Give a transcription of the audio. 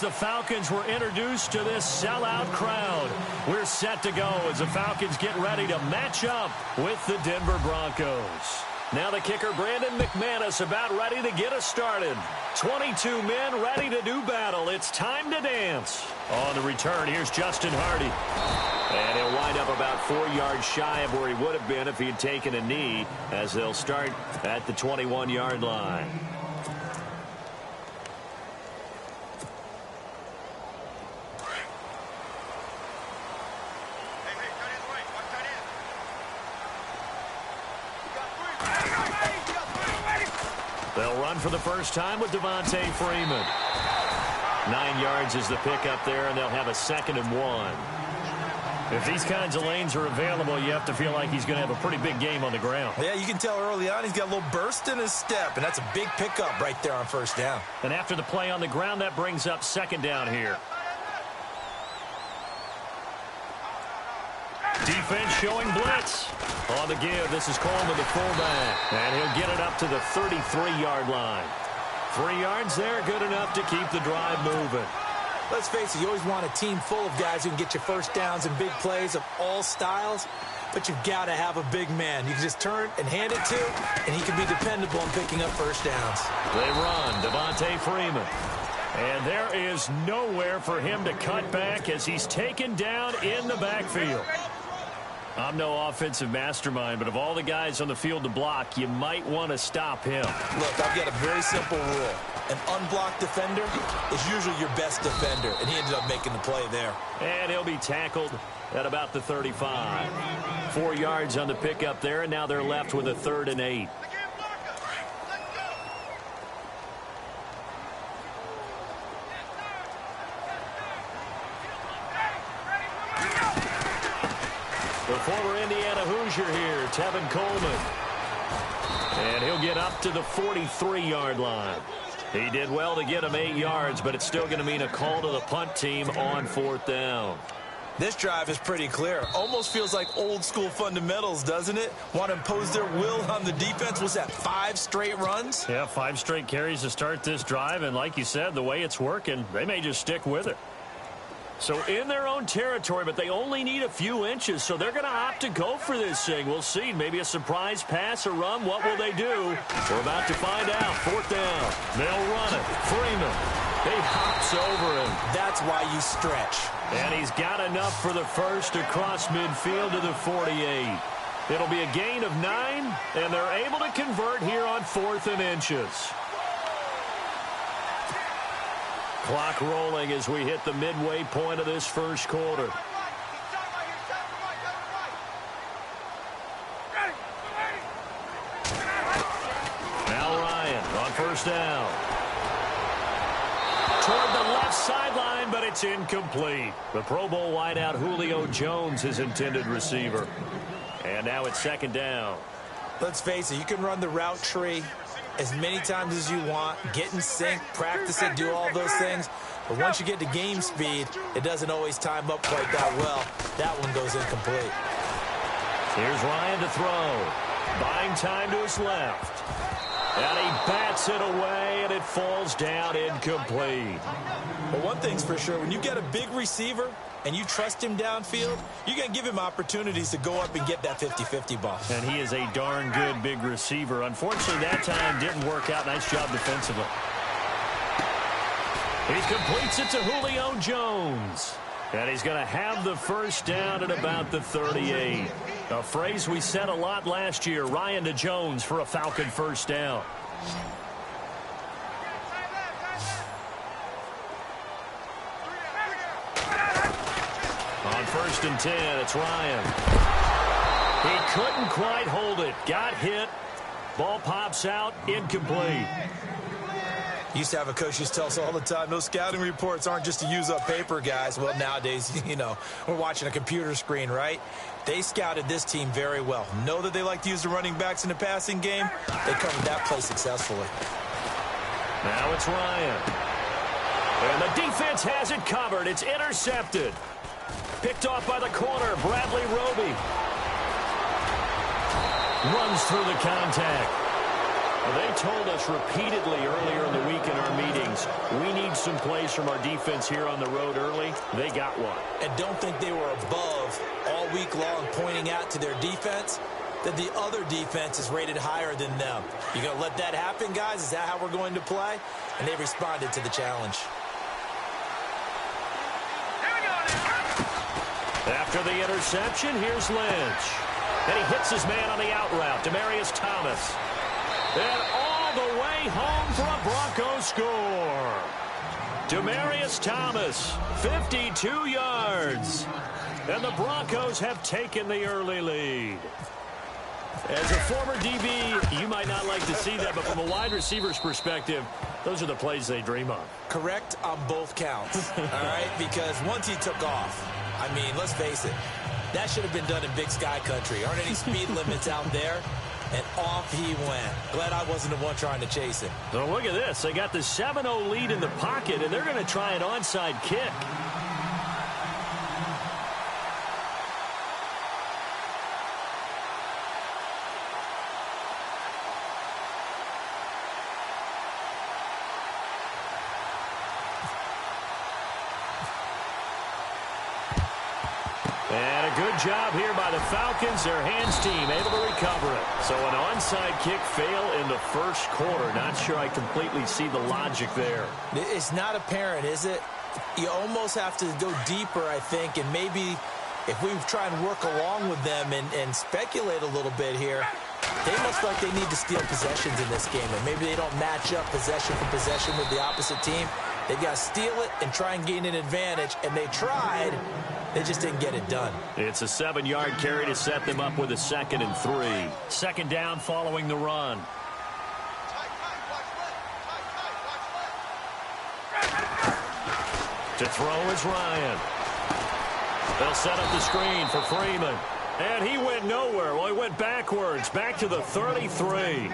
The Falcons were introduced to this sellout crowd. We're set to go as the Falcons get ready to match up with the Denver Broncos. Now the kicker, Brandon McManus, about ready to get us started. 22 men ready to do battle. It's time to dance. On the return, here's Justin Hardy. And he'll wind up about 4 yards shy of where he would have been if he had taken a knee, as they'll start at the 21-yard line. They'll run for the first time with Devontae Freeman. 9 yards is the pickup there, and they'll have a 2nd and 1. If these kinds of lanes are available, you have to feel like he's going to have a pretty big game on the ground. Yeah, you can tell early on he's got a little burst in his step, and that's a big pickup right there on first down. And after the play on the ground, that brings up 2nd down here. Defense showing blitz. On the give, this is Coleman, the fullback. And he'll get it up to the 33-yard line. 3 yards there, good enough to keep the drive moving. Let's face it, you always want a team full of guys who can get you first downs and big plays of all styles, but you've got to have a big man. You can just turn and hand it to, and he can be dependable in picking up first downs. They run, Devontae Freeman. And there is nowhere for him to cut back as he's taken down in the backfield. I'm no offensive mastermind, but of all the guys on the field to block, you might want to stop him. Look, I've got a very simple rule. An unblocked defender is usually your best defender, and he ended up making the play there. And he'll be tackled at about the 35. 4 yards on the pickup there, and now they're left with a 3rd and 8. The former Indiana Hoosier here, Tevin Coleman. And he'll get up to the 43-yard line. He did well to get him 8 yards, but it's still going to mean a call to the punt team on 4th down. This drive is pretty clear. Almost feels like old-school fundamentals, doesn't it? Want to impose their will on the defense. Was that 5 straight runs? Yeah, 5 straight carries to start this drive, and like you said, the way it's working, they may just stick with it. So in their own territory, but they only need a few inches, so they're going to opt to go for this thing. We'll see. Maybe a surprise pass or run. What will they do? We're about to find out. 4th down. They'll run it. Freeman. He hops over him. That's why you stretch. And he's got enough for the first across midfield to the 48. It'll be a gain of 9, and they're able to convert here on 4th and inches. Clock rolling as we hit the midway point of this first quarter. Now Ryan on first down. Toward the left sideline, but it's incomplete. The Pro Bowl wideout Julio Jones, his intended receiver. And now it's 2nd down. Let's face it, you can run the route tree as many times as you want, get in sync, practice it, do all those things. But once you get to game speed, it doesn't always time up quite that well. That one goes incomplete. Here's Ryan to throw. Buying time to his left. And he bats it away, and it falls down incomplete. But one thing's for sure, when you get a big receiver and you trust him downfield, you're going to give him opportunities to go up and get that 50-50 ball. And he is a darn good big receiver. Unfortunately, that time didn't work out. Nice job defensively. He completes it to Julio Jones. And he's going to have the first down at about the 38. A phrase we said a lot last year, Ryan to Jones for a Falcon first down. On 1st and 10, it's Ryan. He couldn't quite hold it. Got hit. Ball pops out. Incomplete. Used to have a coach used to tell us all the time, those scouting reports aren't just to use up paper, guys. Well, nowadays, you know, we're watching a computer screen, right? They scouted this team very well. Know that they like to use the running backs in the passing game. They covered that play successfully. Now it's Ryan. And the defense has it covered. It's intercepted. Picked off by the corner, Bradley Roby. Runs through the contact. Well, they told us repeatedly earlier in the week in our meetings, we need some plays from our defense here on the road early. They got one. And don't think they were above all week long pointing out to their defense that the other defense is rated higher than them. You going to let that happen, guys? Is that how we're going to play? And they responded to the challenge. After the interception, here's Lynch. And he hits his man on the out route, Demaryius Thomas. And all the way home for a Broncos score. Demaryius Thomas, 52 yards. And the Broncos have taken the early lead. As a former DB, you might not like to see that, but from a wide receiver's perspective, those are the plays they dream of. Correct on both counts, all right? Because once he took off, I mean, let's face it, that should have been done in Big Sky Country. Aren't any speed limits out there? And off he went. Glad I wasn't the one trying to chase him. So look at this. They got the 7-0 lead in the pocket, and they're going to try an onside kick. And a good job here by the Falcons. Their hands team able to recover it. So an onside kick fail in the first quarter. Not sure I completely see the logic there. It's not apparent, is it? You almost have to go deeper, I think, and maybe if we try and work along with them and speculate a little bit here, they must like they need to steal possessions in this game, and maybe they don't match up possession for possession with the opposite team. They've got to steal it and try and gain an advantage, and they tried. They just didn't get it done. It's a 7-yard carry to set them up with a 2nd and 3. Second down following the run. To throw is Ryan. They'll set up the screen for Freeman. And he went nowhere. Well, he went backwards, back to the 33.